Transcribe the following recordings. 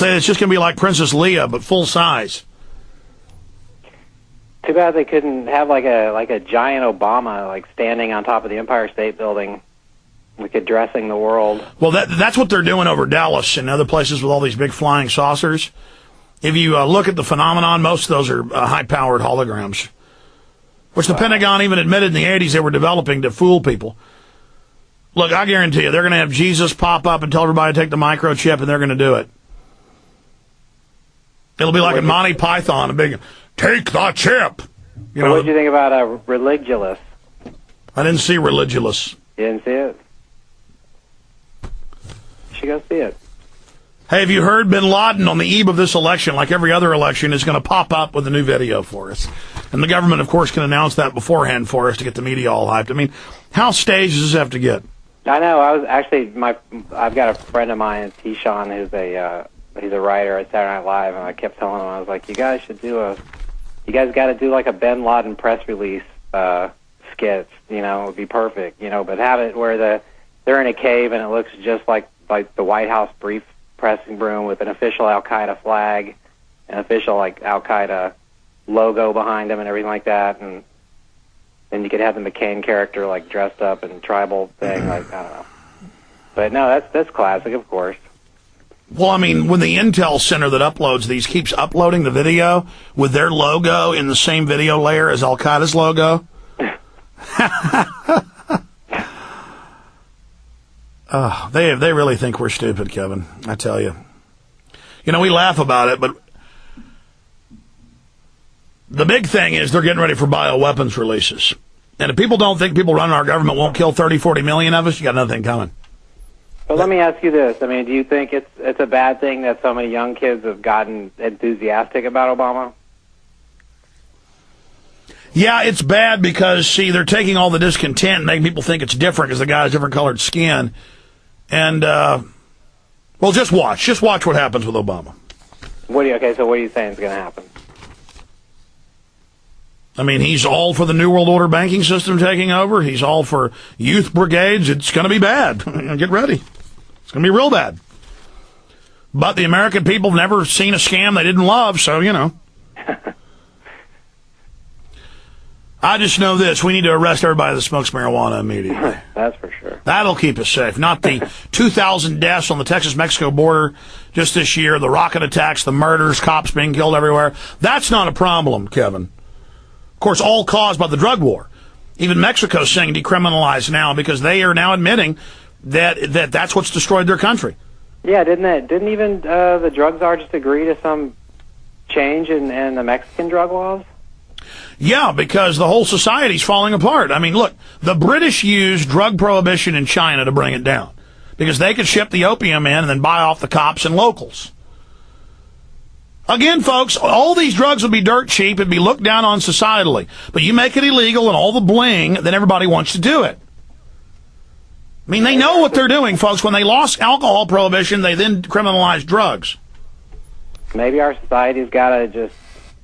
say it's just going to be like Princess Leia, but full size. Too bad they couldn't have like a giant Obama like standing on top of the Empire State Building, like addressing the world. Well, that's what they're doing over Dallas and other places with all these big flying saucers. If you look at the phenomenon, most of those are high-powered holograms, which the Pentagon even admitted in the 80s they were developing to fool people. Look, I guarantee you, they're going to have Jesus pop up and tell everybody to take the microchip, and they're going to do it. It'll be like a Monty Python, a big, take the chip. What did you think about Religulous? I didn't see Religulous. You didn't see it? You should go see it. Hey, have you heard Bin Laden on the eve of this election, like every other election, is going to pop up with a new video for us? And the government, of course, can announce that beforehand for us to get the media all hyped. I mean, how staged does this have to get? I know. I was actually I've got a friend of mine, T-Sean, who's he's a writer at Saturday Night Live, and I kept telling him, I was like, you guys got to do like a Bin Laden press release skit. You know, it would be perfect. You know, but have it where they're in a cave and it looks just like the White House brief pressing room with an official Al Qaeda flag, an official like Al Qaeda logo behind him, and everything like that, and then you could have the McCain character like dressed up in tribal thing, like I don't know. But no, that's classic, of course. Well, I mean, when the Intel Center that uploads these keeps uploading the video with their logo in the same video layer as Al Qaeda's logo. They really think we're stupid, Kevin. I tell you. You know, we laugh about it, but the big thing is they're getting ready for bioweapons releases. And if people don't think people running our government won't kill 30, 40 million of us, you got another thing coming. But let me ask you this. I mean, do you think it's a bad thing that so many young kids have gotten enthusiastic about Obama? Yeah, it's bad because, see, they're taking all the discontent and making people think it's different because the guy has different colored skin. And, well, just watch. Just watch what happens with Obama. So what are you saying is going to happen? I mean, he's all for the New World Order banking system taking over. He's all for youth brigades. It's going to be bad. Get ready. It's going to be real bad. But the American people have never seen a scam they didn't love, so, you know. I just know this. We need to arrest everybody that smokes marijuana immediately. That's for sure. That'll keep us safe. Not the 2,000 deaths on the Texas-Mexico border just this year, the rocket attacks, the murders, cops being killed everywhere. That's not a problem, Kevin. Of course, all caused by the drug war. Even Mexico's saying decriminalize now because they are now admitting that that's what's destroyed their country. Yeah, didn't even the drug czar just agree to some change in the Mexican drug laws? Yeah, because the whole society's falling apart. I mean, look, the British used drug prohibition in China to bring it down because they could ship the opium in and then buy off the cops and locals. Again, folks, all these drugs would be dirt cheap and be looked down on societally. But you make it illegal and all the bling, then everybody wants to do it. I mean, they know what they're doing, folks. When they lost alcohol prohibition, they then criminalized drugs. Maybe our society's got to just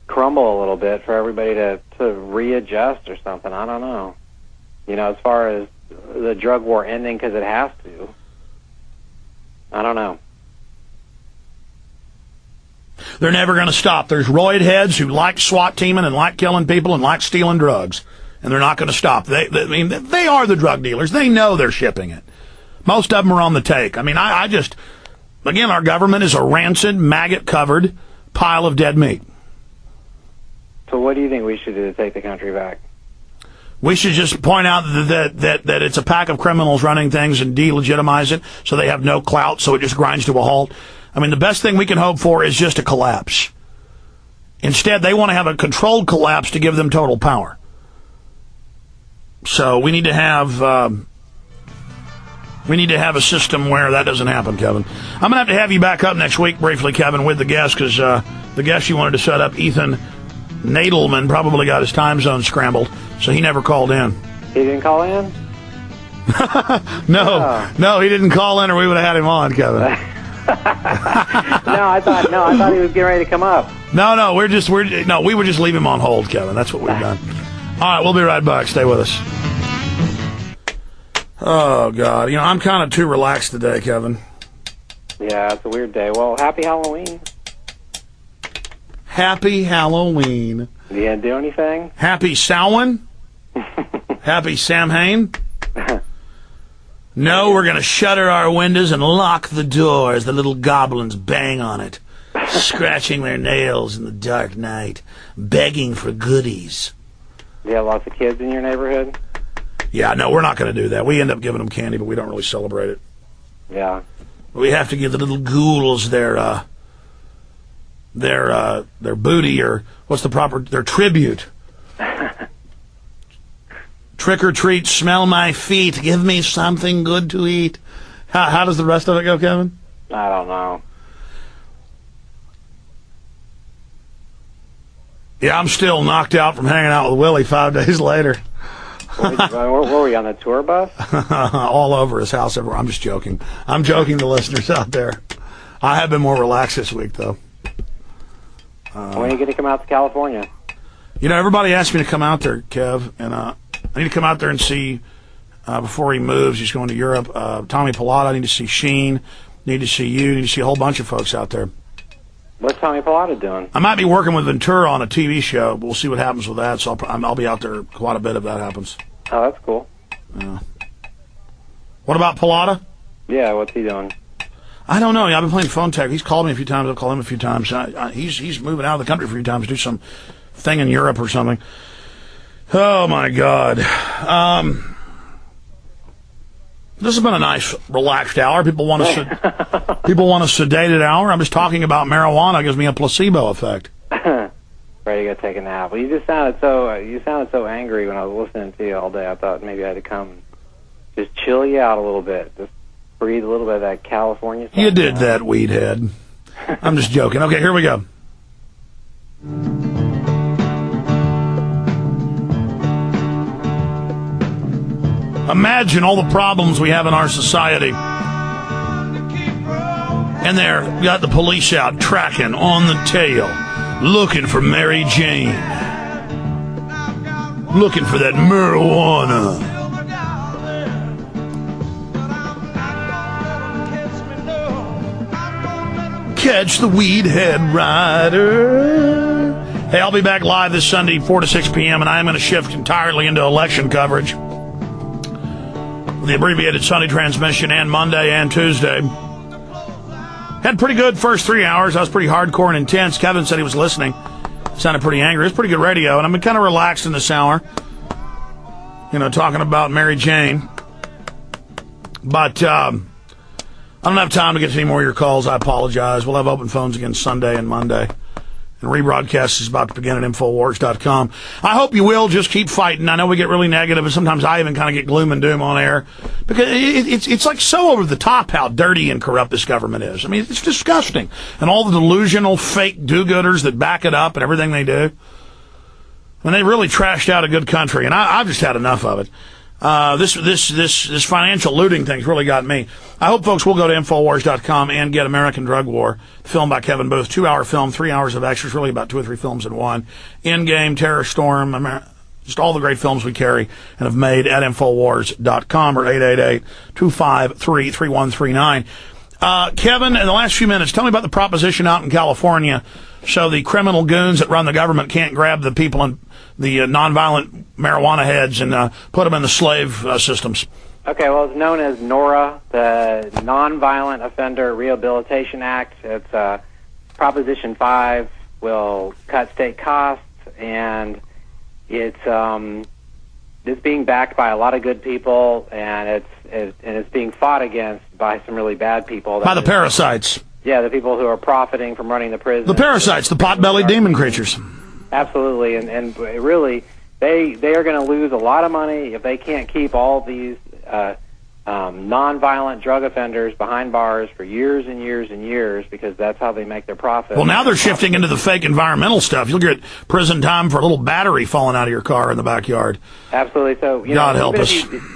crumble a little bit for everybody to readjust or something. I don't know. You know, as far as the drug war ending because it has to. I don't know. They're never going to stop. There's roid heads who like SWAT teaming and like killing people and like stealing drugs. And they're not going to stop. I mean, they are the drug dealers. They know they're shipping it. Most of them are on the take. I mean, I just, again, our government is a rancid, maggot-covered pile of dead meat. So what do you think we should do to take the country back? We should just point out that it's a pack of criminals running things and delegitimize it so they have no clout, so it just grinds to a halt. I mean, the best thing we can hope for is just a collapse. Instead, they want to have a controlled collapse to give them total power. So we need to have a system where that doesn't happen, Kevin. I'm going to have you back up next week briefly, Kevin, with the guest, because the guest you wanted to set up, Ethan Nadelman, probably got his time zone scrambled, so he never called in. He didn't call in? No, he didn't call in, or we would have had him on, Kevin. I thought he was getting ready to come up. No, we would just leave him on hold, Kevin. That's what we've done. All right, we'll be right back. Stay with us. Oh, God. I'm kind of too relaxed today, Kevin. Yeah, it's a weird day. Well, happy Halloween. Happy Halloween. You gonna do anything? Happy Samhain? Happy Samhain? No, we're going to shutter our windows and lock the doors. The little goblins bang on it, scratching their nails in the dark night, begging for goodies. Do you have lots of kids in your neighborhood? Yeah, no, we're not going to do that. We end up giving them candy, but we don't really celebrate it. Yeah. We have to give the little ghouls their booty, or what's the proper, their tribute. Trick or treat, smell my feet, give me something good to eat. How does the rest of it go, Kevin? I don't know. Yeah, I'm still knocked out from hanging out with Willie 5 days later. Where were we, on the tour bus? All over his house, everywhere. I'm just joking. I'm joking, the listeners out there. I have been more relaxed this week, though. When are you going to come out to California? You know, everybody asked me to come out there, Kev, and I need to come out there and see, before he moves, he's going to Europe, Tommy Pilata. I need to see Sheen. Need to see you. Need to see a whole bunch of folks out there. What's Tommy Pilata doing? I might be working with Ventura on a TV show. We'll see what happens with that, so I'll be out there quite a bit if that happens. Oh, that's cool. Yeah. What about Pilata? Yeah, what's he doing? I don't know. I've been playing phone tag. He's called me a few times. I've called him a few times. He's moving out of the country a few times to do some thing in Europe or something. Oh, my God. This has been a nice, relaxed hour. People want a sedated hour. I'm just talking about marijuana. It gives me a placebo effect. Ready to go take a nap. Well, you sounded so angry when I was listening to you all day. I thought maybe I had to come and just chill you out a little bit. Just breathe a little bit of that California stuff. You did that, weed head. I'm just joking. Okay, here we go. Imagine all the problems we have in our society. And there, got the police out tracking on the tail, looking for Mary Jane. Looking for that marijuana. Catch the weed head rider. Hey, I'll be back live this Sunday, 4 to 6 p.m., and I am going to shift entirely into election coverage. The abbreviated Sunday transmission, and Monday and Tuesday. Had pretty good first 3 hours. I was pretty hardcore and intense. Kevin said he was listening. Sounded pretty angry. It's pretty good radio, and I've been kind of relaxed in this hour. You know, talking about Mary Jane. But I don't have time to get to any more of your calls. I apologize. We'll have open phones again Sunday and Monday. And rebroadcast is about to begin at Infowars.com. I hope you will just keep fighting. I know we get really negative, and sometimes I even kind of get gloom and doom on air. Because it's like so over the top how dirty and corrupt this government is. I mean, it's disgusting. And all the delusional fake do-gooders that back it up and everything they do. And they really trashed out a good country. And I've just had enough of it. This financial looting thing's really got me. I hope folks will go to Infowars.com and get American Drug War, film by Kevin Booth. 2-hour film, 3 hours of extras, really about 2 or 3 films in one. Endgame, Terror Storm, just all the great films we carry and have made at Infowars.com or 888-253-3139. Kevin, in the last few minutes, tell me about the proposition out in California so the criminal goons that run the government can't grab the people in the nonviolent marijuana heads and put them in the slave systems. Okay, well, it's known as NORA, the Nonviolent Offender Rehabilitation Act. It's Proposition 5 will cut state costs, and it's being backed by a lot of good people, and it's being fought against by some really bad people. By the parasites. Yeah, the people who are profiting from running the prison. The parasites, the pot-bellied demon creatures. Absolutely, and really, they are going to lose a lot of money if they can't keep all these non-violent drug offenders behind bars for years and years and years, because that's how they make their profit. Well, now they're shifting into the fake environmental stuff. You'll get prison time for a little battery falling out of your car in the backyard. Absolutely. So, God help us.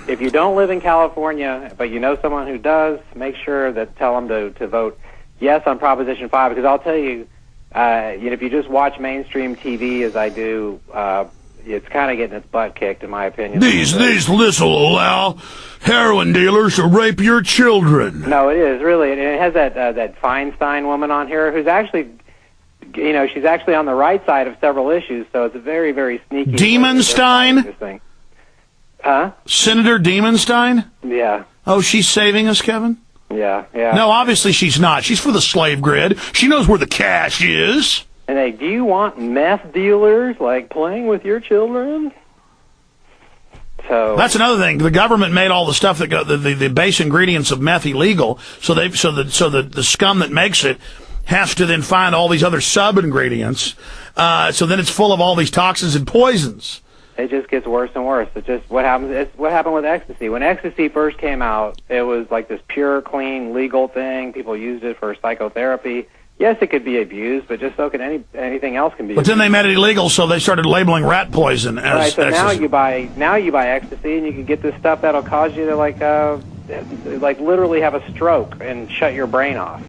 If you don't live in California, but you know someone who does, make sure that tell them to vote yes on Proposition 5, because I'll tell you, if you just watch mainstream TV as I do, it's kind of getting its butt kicked, in my opinion. This will allow heroin dealers to rape your children. No, it is, really. And it has that Feinstein woman on here who's actually, she's actually on the right side of several issues, so it's a very, very sneaky... Demonstein? Huh? Senator Demonstein? Yeah. Oh, she's saving us, Kevin? Yeah, yeah. No, obviously she's not. She's for the slave grid. She knows where the cash is. And do you want meth dealers, like, playing with your children? So that's another thing. The government made all the stuff that the base ingredients of meth illegal, so the scum that makes it has to then find all these other sub ingredients. So then it's full of all these toxins and poisons. It just gets worse and worse. It's just what happens. It's what happened with ecstasy. When ecstasy first came out, it was like this pure, clean, legal thing. People used it for psychotherapy. Yes, it could be abused, but just so can anything else can be. But then they made it illegal, so they started labeling rat poison as right. So ecstasy. now you buy ecstasy, and you can get this stuff that'll cause you to like literally have a stroke and shut your brain off.